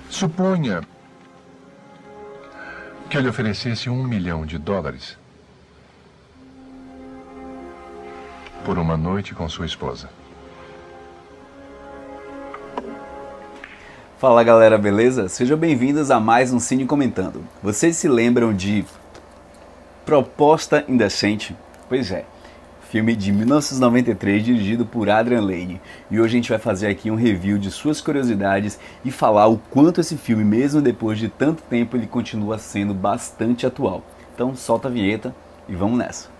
Suponha que eu lhe oferecesse $1 milhão por uma noite com sua esposa. Fala galera, beleza? Sejam bem-vindos a mais um Cine Comentando. Vocês se lembram de Proposta Indecente? Pois é, filme de 1993 dirigido por Adrian Lyne. E hoje a gente vai fazer aqui um review de suas curiosidades e falar o quanto esse filme, mesmo depois de tanto tempo, ele continua sendo bastante atual. Então solta a vinheta e vamos nessa.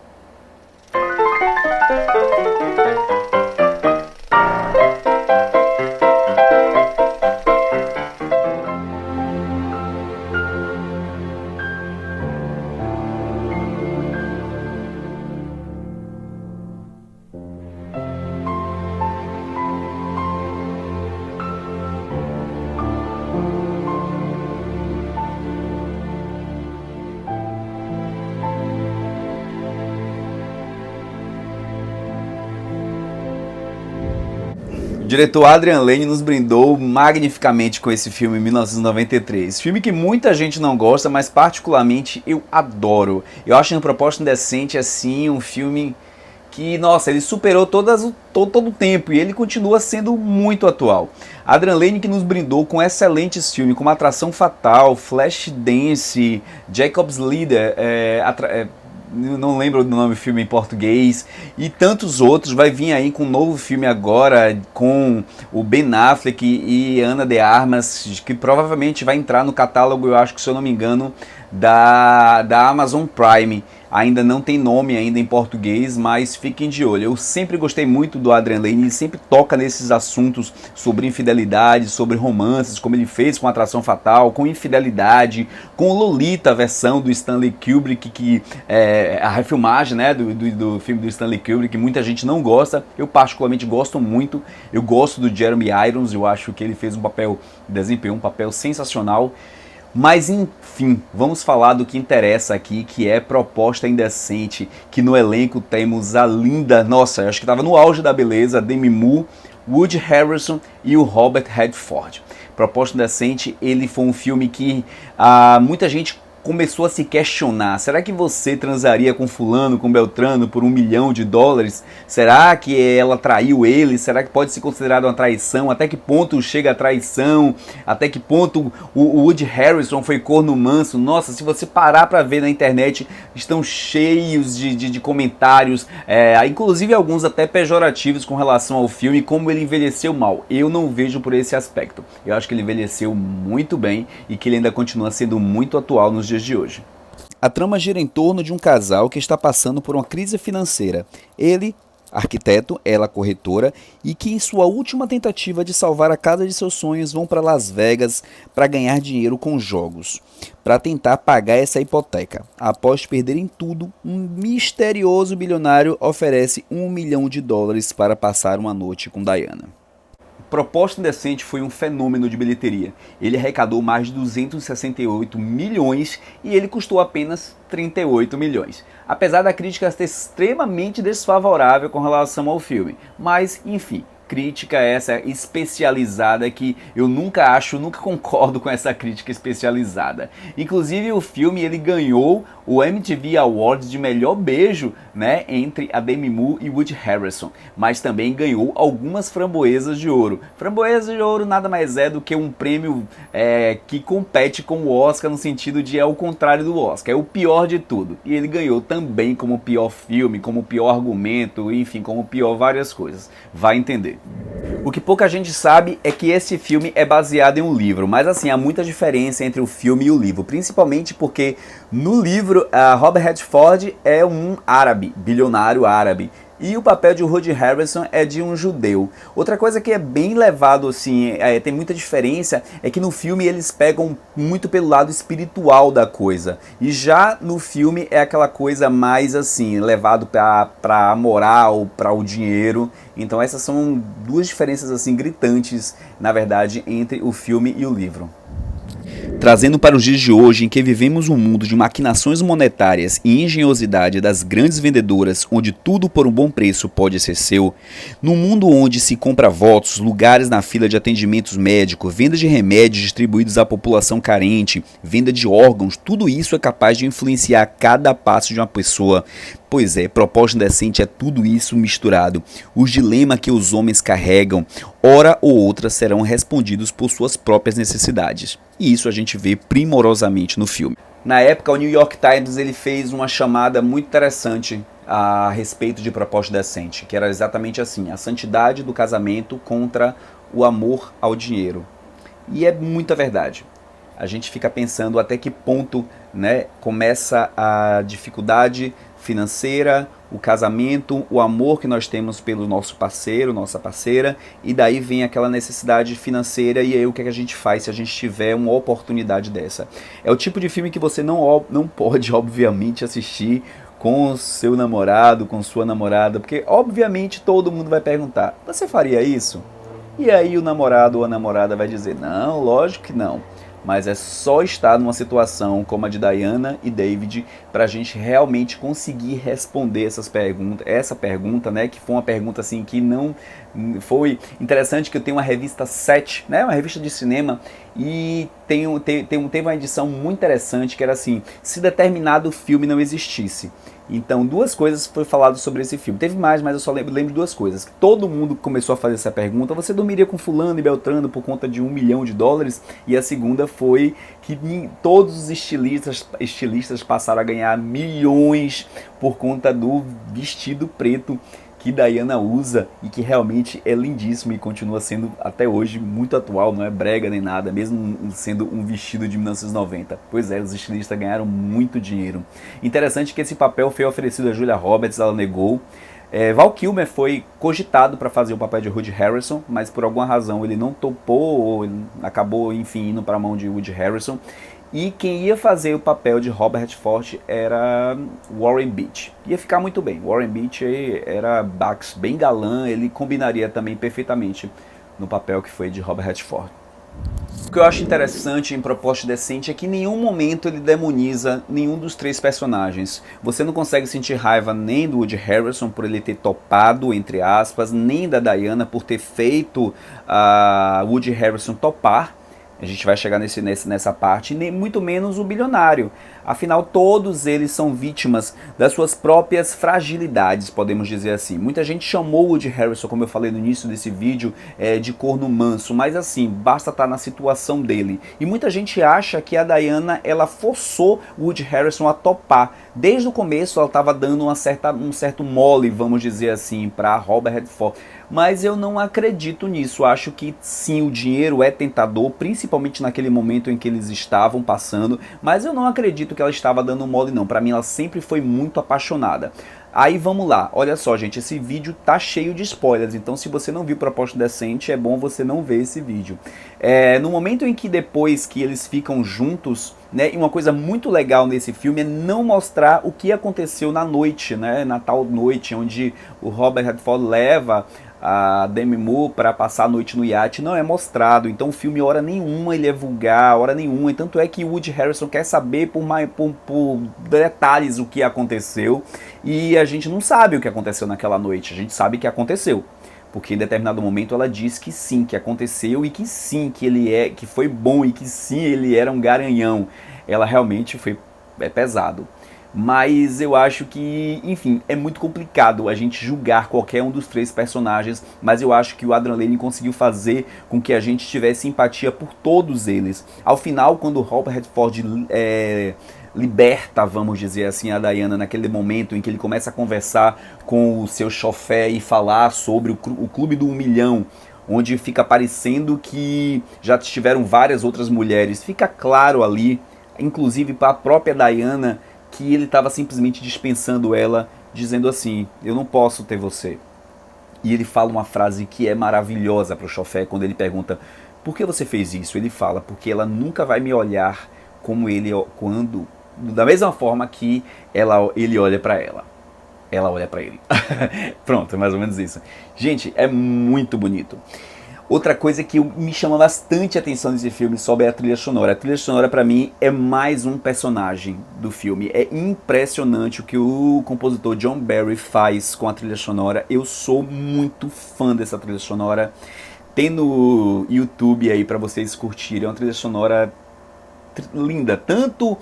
O diretor Adrian Lyne nos brindou magnificamente com esse filme em 1993. Filme que muita gente não gosta, mas particularmente eu adoro. Eu acho que Proposta Indecente assim um filme que, nossa, ele superou todo o tempo e ele continua sendo muito atual. Adrian Lyne que nos brindou com excelentes filmes como Atração Fatal, Flashdance, Jacob's Ladder, não lembro do nome do filme em português, e tantos outros. Vai vir aí com um novo filme agora com o Ben Affleck e Ana de Armas, que provavelmente vai entrar no catálogo, eu acho que, se eu não me engano, da Amazon Prime. Ainda não tem nome ainda em português, mas fiquem de olho. Eu sempre gostei muito do Adrian Lyne, ele sempre toca nesses assuntos sobre infidelidade, sobre romances, como ele fez com Atração Fatal, com infidelidade, com Lolita, a versão do Stanley Kubrick, que é a refilmagem, né, do filme do Stanley Kubrick, que muita gente não gosta. Eu particularmente gosto muito. Eu gosto do Jeremy Irons, eu acho que ele fez desempenhou um papel sensacional. Mas enfim, vamos falar do que interessa aqui, que é Proposta Indecente, que no elenco temos a linda, nossa, acho que estava no auge da beleza, Demi Moore, Woody Harrelson e o Robert Redford. Proposta Indecente, ele foi um filme que muita gente começou a se questionar. Será que você transaria com fulano, com Beltrano por $1 milhão? Será que ela traiu ele? Será que pode ser considerado uma traição? Até que ponto chega a traição? Até que ponto o Woody Harrelson foi corno manso? Nossa, se você parar para ver na internet, estão cheios de comentários, inclusive alguns até pejorativos com relação ao filme, como ele envelheceu mal. Eu não vejo por esse aspecto. Eu acho que ele envelheceu muito bem e que ele ainda continua sendo muito atual nos dias de hoje. A trama gira em torno de um casal que está passando por uma crise financeira. Ele, arquiteto, ela corretora, e que em sua última tentativa de salvar a casa de seus sonhos vão para Las Vegas para ganhar dinheiro com jogos, para tentar pagar essa hipoteca. Após perderem tudo, um misterioso bilionário oferece $1 milhão para passar uma noite com Diana. Proposta Indecente foi um fenômeno de bilheteria. Ele arrecadou mais de 268 milhões e ele custou apenas 38 milhões. Apesar da crítica ser extremamente desfavorável com relação ao filme. Mas, enfim, crítica essa especializada que eu nunca concordo com essa crítica especializada. Inclusive o filme ele ganhou o MTV Awards de melhor beijo, né, entre a Demi Moore e Woody Harrelson, mas também ganhou algumas framboesas de ouro. Framboesa de ouro nada mais é do que um prêmio que compete com o Oscar, no sentido de é o contrário do Oscar, é o pior de tudo. E ele ganhou também como pior filme, como pior argumento, enfim, como pior várias coisas. Vai entender. O que pouca gente sabe é que esse filme é baseado em um livro, mas assim, há muita diferença entre o filme e o livro, principalmente porque no livro Robert Redford é um árabe, bilionário árabe, e o papel de Woody Harrelson é de um judeu. Outra coisa que é bem levado, assim, tem muita diferença, é que no filme eles pegam muito pelo lado espiritual da coisa. E já no filme é aquela coisa mais, assim, levado para a moral, para o dinheiro. Então essas são duas diferenças, assim, gritantes, na verdade, entre o filme e o livro. Trazendo para os dias de hoje, em que vivemos um mundo de maquinações monetárias e engenhosidade das grandes vendedoras, onde tudo por um bom preço pode ser seu, num mundo onde se compra votos, lugares na fila de atendimentos médicos, venda de remédios distribuídos à população carente, venda de órgãos, tudo isso é capaz de influenciar cada passo de uma pessoa. Pois é, Propósito Indecente é tudo isso misturado. Os dilemas que os homens carregam, hora ou outra, serão respondidos por suas próprias necessidades. E isso a gente vê primorosamente no filme. Na época, o New York Times ele fez uma chamada muito interessante a respeito de Propósito Indecente, que era exatamente assim: a santidade do casamento contra o amor ao dinheiro. E é muita verdade. A gente fica pensando até que ponto, né, começa a dificuldade financeira, o casamento, o amor que nós temos pelo nosso parceiro, nossa parceira, e daí vem aquela necessidade financeira, e aí o que a gente faz se a gente tiver uma oportunidade dessa? É o tipo de filme que você não pode, obviamente, assistir com o seu namorado, com sua namorada, porque obviamente todo mundo vai perguntar: você faria isso? E aí o namorado ou a namorada vai dizer: não, lógico que não. Mas é só estar numa situação como a de Diana e David para a gente realmente conseguir responder essa pergunta, né, que foi uma pergunta assim que não foi interessante, que eu tenho uma revista 7, né, uma revista de cinema, e teve uma edição muito interessante que era assim: se determinado filme não existisse. Então, duas coisas foi falado sobre esse filme. Teve mais, mas eu só lembro de duas coisas. Todo mundo começou a fazer essa pergunta: você dormiria com fulano e beltrano por conta de $1 milhão? E a segunda foi que todos os estilistas passaram a ganhar milhões por conta do vestido preto que Diana usa, e que realmente é lindíssimo e continua sendo até hoje muito atual, não é brega nem nada, mesmo sendo um vestido de 1990. Pois é, os estilistas ganharam muito dinheiro. Interessante que esse papel foi oferecido a Julia Roberts, ela negou. Val Kilmer foi cogitado para fazer o papel de Woody Harrelson, mas por alguma razão ele não topou, ou ele acabou, enfim, indo para a mão de Woody Harrelson. E quem ia fazer o papel de Robert Redford era Warren Beatty. Ia ficar muito bem. Warren Beatty era bem galã, ele combinaria também perfeitamente no papel que foi de Robert Redford. O que eu acho interessante em Propósito Indecente é que em nenhum momento ele demoniza nenhum dos três personagens. Você não consegue sentir raiva nem do Woody Harrelson por ele ter topado, entre aspas, nem da Diana por ter feito a Woody Harrelson topar. A gente vai chegar nessa parte, nem muito menos o bilionário. Afinal, todos eles são vítimas das suas próprias fragilidades, podemos dizer assim. Muita gente chamou o Woody Harrelson, como eu falei no início desse vídeo, de corno manso, mas assim, basta estar na situação dele. E muita gente acha que a Diana, ela forçou o Woody Harrelson a topar. Desde o começo ela estava dando um certo mole, vamos dizer assim, para Robert Redford. Mas eu não acredito nisso. Acho que sim, o dinheiro é tentador, principalmente naquele momento em que eles estavam passando, mas eu não acredito que ela estava dando mole não. Para mim ela sempre foi muito apaixonada. Aí vamos lá, olha só gente, esse vídeo tá cheio de spoilers, então se você não viu Propósito Indecente, é bom você não ver esse vídeo. No momento em que depois que eles ficam juntos, né, e uma coisa muito legal nesse filme é não mostrar o que aconteceu na noite, né, na tal noite, onde o Robert Redford leva a Demi Moore para passar a noite no iate, não é mostrado. Então o filme, hora nenhuma, ele é vulgar, hora nenhuma. E tanto é que o Woody Harrelson quer saber por detalhes o que aconteceu, e a gente não sabe o que aconteceu naquela noite. A gente sabe que aconteceu, porque em determinado momento ela diz que sim, que aconteceu, e que sim, que foi bom, e que sim, ele era um garanhão. Ela realmente é pesado. Mas eu acho que, enfim, é muito complicado a gente julgar qualquer um dos três personagens, mas eu acho que o Adrian Lyne conseguiu fazer com que a gente tivesse simpatia por todos eles. Ao final, quando o Robert Redford liberta, vamos dizer assim, a Diana, naquele momento em que ele começa a conversar com o seu chofé e falar sobre o Clube do 1 Milhão, onde fica parecendo que já tiveram várias outras mulheres, fica claro ali, inclusive para a própria Diana, que ele estava simplesmente dispensando ela, dizendo assim: eu não posso ter você. E ele fala uma frase que é maravilhosa para o chofé, quando ele pergunta: por que você fez isso? Ele fala: porque ela nunca vai me olhar como ele, da mesma forma que ele olha para ela. Ela olha para ele. Pronto, é mais ou menos isso. Gente, é muito bonito. Outra coisa que me chama bastante a atenção nesse filme sobre a trilha sonora. A trilha sonora, pra mim, é mais um personagem do filme. É impressionante o que o compositor John Barry faz com a trilha sonora. Eu sou muito fã dessa trilha sonora. Tem no YouTube aí pra vocês curtirem. É uma trilha sonora linda. Tanto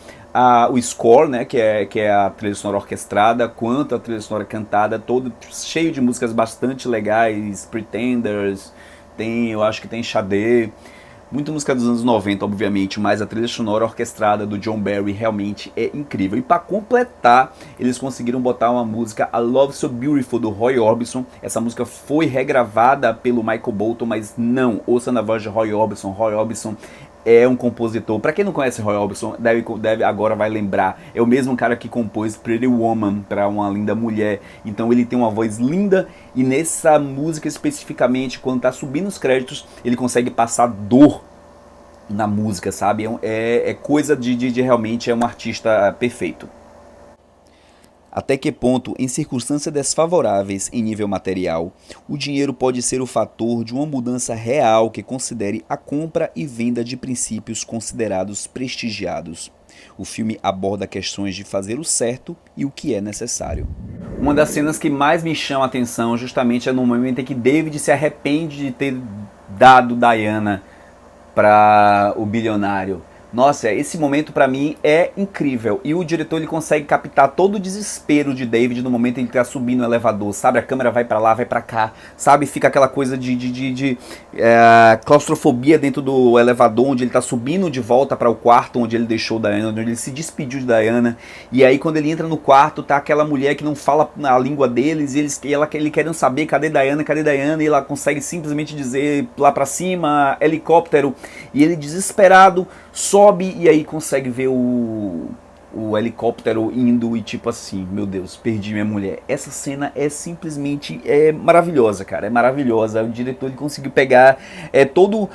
o score, né, que é a trilha sonora orquestrada, quanto a trilha sonora cantada, todo cheio de músicas bastante legais. Pretenders... eu acho que tem Xadê, muita música dos anos 90, obviamente, mas a trilha sonora orquestrada do John Barry realmente é incrível. E para completar, eles conseguiram botar uma música, A Love So Beautiful, do Roy Orbison. Essa música foi regravada pelo Michael Bolton, mas não, ouça na voz de Roy Orbison. Roy Orbison é um compositor, para quem não conhece Roy Orbison, deve agora vai lembrar, é o mesmo cara que compôs Pretty Woman, para Uma Linda Mulher. Então ele tem uma voz linda, e nessa música especificamente, quando tá subindo os créditos, ele consegue passar dor na música, sabe? É coisa de realmente é um artista perfeito. Até que ponto, em circunstâncias desfavoráveis em nível material, o dinheiro pode ser o fator de uma mudança real que considere a compra e venda de princípios considerados prestigiados. O filme aborda questões de fazer o certo e o que é necessário. Uma das cenas que mais me chama a atenção justamente é no momento em que David se arrepende de ter dado Diana para o bilionário. Nossa, esse momento pra mim é incrível. E o diretor ele consegue captar todo o desespero de David no momento em que ele tá subindo o elevador, sabe? A câmera vai pra lá, vai pra cá, sabe? Fica aquela coisa de claustrofobia dentro do elevador, onde ele tá subindo de volta para o quarto onde ele deixou Diana, onde ele se despediu de Diana. E aí quando ele entra no quarto, tá aquela mulher que não fala a língua deles, e ele querendo saber cadê Diana, e ela consegue simplesmente dizer lá pra cima, helicóptero, e ele desesperado sobe e aí consegue ver o helicóptero indo e tipo assim, meu Deus, perdi minha mulher. Essa cena é simplesmente maravilhosa, cara, é maravilhosa. O diretor ele conseguiu pegar todo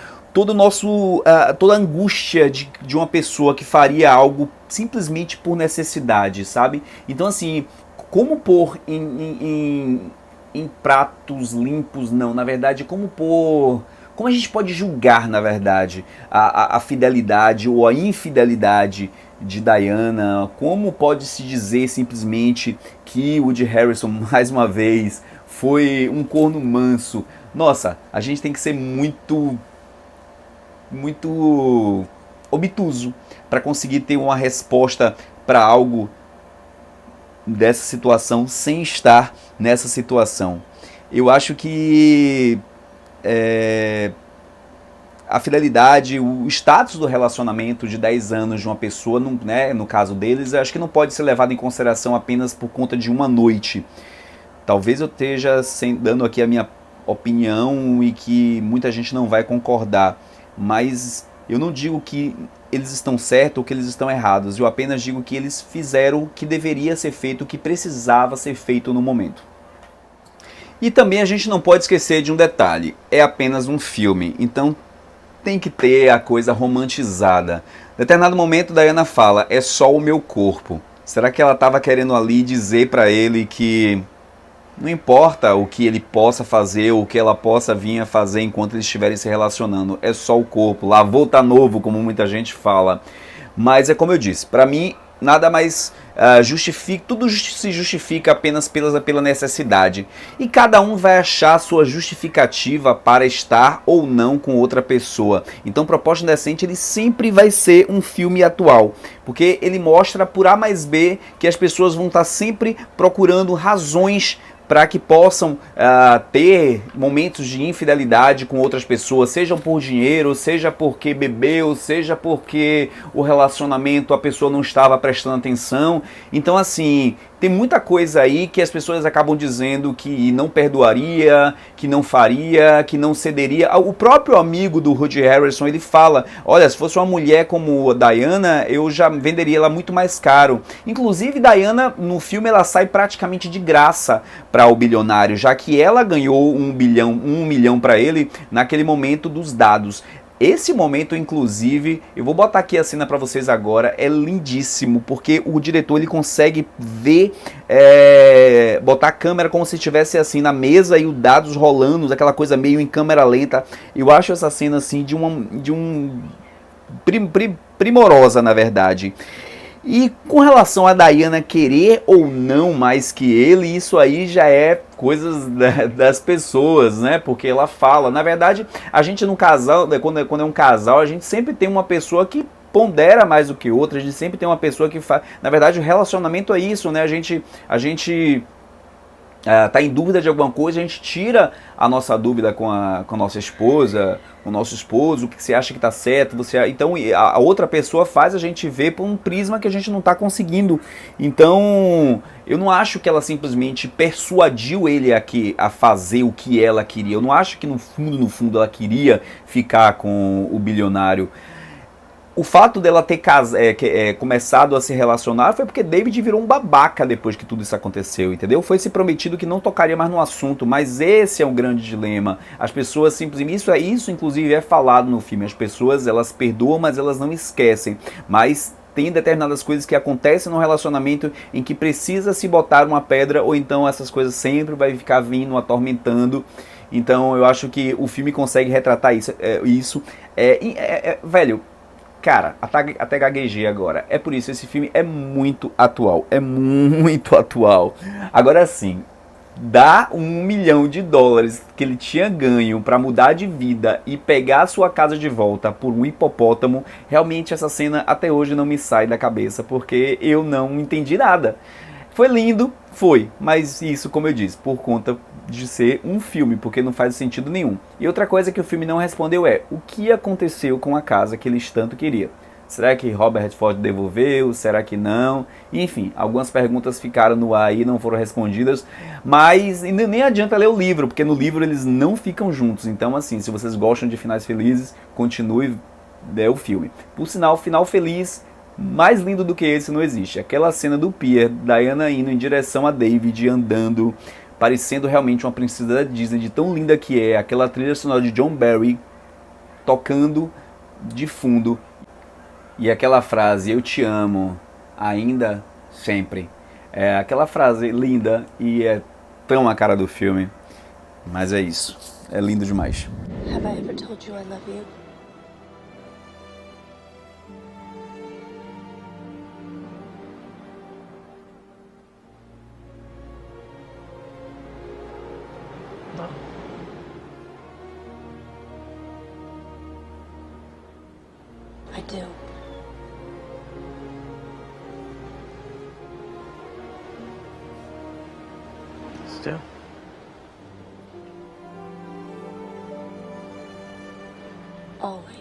nosso toda a angústia de uma pessoa que faria algo simplesmente por necessidade, sabe? Então assim, como pôr em pratos limpos, não, na verdade, como a gente pode julgar, na verdade, a fidelidade ou a infidelidade de Diana? Como pode-se dizer simplesmente que Woody Harrelson, mais uma vez, foi um corno manso? Nossa, a gente tem que ser muito obtuso para conseguir ter uma resposta para algo dessa situação sem estar nessa situação. Eu acho que a fidelidade, o status do relacionamento de 10 anos de uma pessoa, né, no caso deles, eu acho que não pode ser levado em consideração apenas por conta de uma noite. Talvez eu esteja dando aqui a minha opinião e que muita gente não vai concordar, mas eu não digo que eles estão certos ou que eles estão errados, eu apenas digo que eles fizeram o que deveria ser feito, o que precisava ser feito no momento. E também a gente não pode esquecer de um detalhe, é apenas um filme, então tem que ter a coisa romantizada. Em determinado momento Diana fala, é só o meu corpo. Será que ela estava querendo ali dizer para ele que não importa o que ele possa fazer ou o que ela possa vir a fazer enquanto eles estiverem se relacionando, é só o corpo, lavou tá novo, como muita gente fala. Mas é como eu disse, para mim nada mais justifica, tudo se justifica apenas pela necessidade. E cada um vai achar a sua justificativa para estar ou não com outra pessoa. Então Proposta Indecente ele sempre vai ser um filme atual, porque ele mostra por A mais B que as pessoas vão estar sempre procurando razões para que possam ter momentos de infidelidade com outras pessoas, seja por dinheiro, seja porque bebeu, seja porque o relacionamento a pessoa não estava prestando atenção. Então assim, tem muita coisa aí que as pessoas acabam dizendo que não perdoaria, que não faria, que não cederia. O próprio amigo do Woody Harrelson, ele fala, olha, se fosse uma mulher como a Diana, eu já venderia ela muito mais caro. Inclusive, Diana, no filme, ela sai praticamente de graça para o bilionário, já que ela ganhou 1 milhão para ele naquele momento dos dados. Esse momento, inclusive, eu vou botar aqui a cena pra vocês agora, é lindíssimo, porque o diretor ele consegue ver, botar a câmera como se estivesse assim na mesa e os dados rolando, aquela coisa meio em câmera lenta. Eu acho essa cena assim primorosa, na verdade. E com relação a Diana querer ou não mais que ele, isso aí já é coisas das pessoas, né? Porque ela fala, na verdade, a gente no casal, quando é um casal, a gente sempre tem uma pessoa que pondera mais do que outra, a gente sempre tem uma pessoa que faz. Na verdade, o relacionamento é isso, né? A gente tá em dúvida de alguma coisa, a gente tira a nossa dúvida com a nossa esposa, com o nosso esposo, o que você acha que tá certo, então a outra pessoa faz a gente ver por um prisma que a gente não tá conseguindo. Então, eu não acho que ela simplesmente persuadiu ele a fazer o que ela queria. Eu não acho que no fundo ela queria ficar com o bilionário. O fato dela ter começado a se relacionar foi porque David virou um babaca depois que tudo isso aconteceu, entendeu? Foi se prometido que não tocaria mais no assunto, mas esse é um grande dilema. As pessoas simplesmente, isso inclusive é falado no filme, as pessoas elas perdoam, mas elas não esquecem, mas tem determinadas coisas que acontecem no relacionamento em que precisa se botar uma pedra, ou então essas coisas sempre vai ficar vindo, atormentando. Então eu acho que o filme consegue retratar isso. Velho, cara, até gaguejei agora. É por isso, esse filme é muito atual. É muito atual. Agora sim, dá $1 milhão que ele tinha ganho pra mudar de vida e pegar a sua casa de volta por um hipopótamo. Realmente essa cena até hoje não me sai da cabeça, porque eu não entendi nada. Foi lindo, foi, mas isso, como eu disse, por conta de ser um filme, porque não faz sentido nenhum. E outra coisa que o filme não respondeu é, o que aconteceu com a casa que eles tanto queriam? Será que Robert Redford devolveu? Será que não? Enfim, algumas perguntas ficaram no ar e não foram respondidas, mas nem adianta ler o livro, porque no livro eles não ficam juntos. Então, assim, se vocês gostam de finais felizes, continue o filme. Por sinal, final feliz, mais lindo do que esse não existe. Aquela cena do pier, Diana indo em direção a David, andando, parecendo realmente uma princesa da Disney, de tão linda que é, aquela trilha sonora de John Barry tocando de fundo, e aquela frase, eu te amo, ainda, sempre. É aquela frase linda e é tão a cara do filme, mas é isso, é lindo demais. Have I ever told you I love you? No. I do. Still? Always.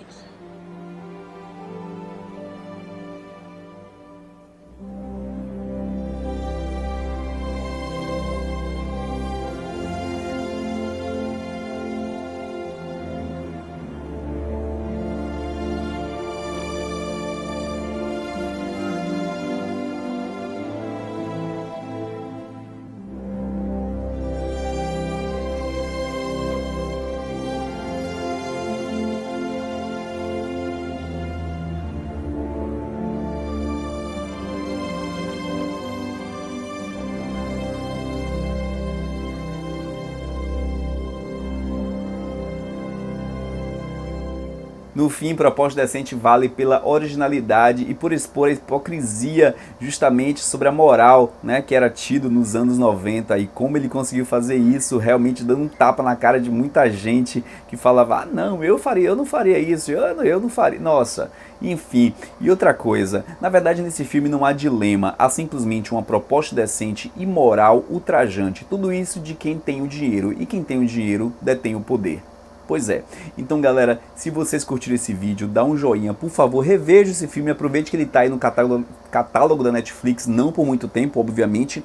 No fim, Proposta Decente vale pela originalidade e por expor a hipocrisia justamente sobre a moral, né, que era tido nos anos 90 e como ele conseguiu fazer isso, realmente dando um tapa na cara de muita gente que falava, ah não, eu não faria isso, eu não faria, nossa, enfim. E outra coisa, na verdade nesse filme não há dilema, há simplesmente uma proposta decente e moral ultrajante, tudo isso de quem tem o dinheiro, e quem tem o dinheiro detém o poder. Pois é. Então, galera, se vocês curtiram esse vídeo, dá um joinha, por favor, reveja esse filme, aproveite que ele está aí no catálogo da Netflix, não por muito tempo, obviamente.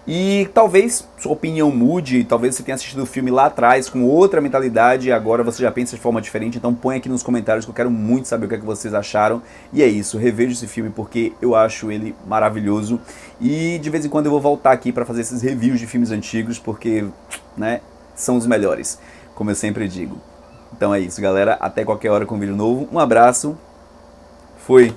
E talvez sua opinião mude, talvez você tenha assistido o filme lá atrás com outra mentalidade e agora você já pensa de forma diferente, então põe aqui nos comentários que eu quero muito saber o que é que vocês acharam. E é isso, reveja esse filme porque eu acho ele maravilhoso. E de vez em quando eu vou voltar aqui para fazer esses reviews de filmes antigos porque, né, são os melhores. Como eu sempre digo. Então é isso, galera. Até qualquer hora com um vídeo novo. Um abraço. Fui.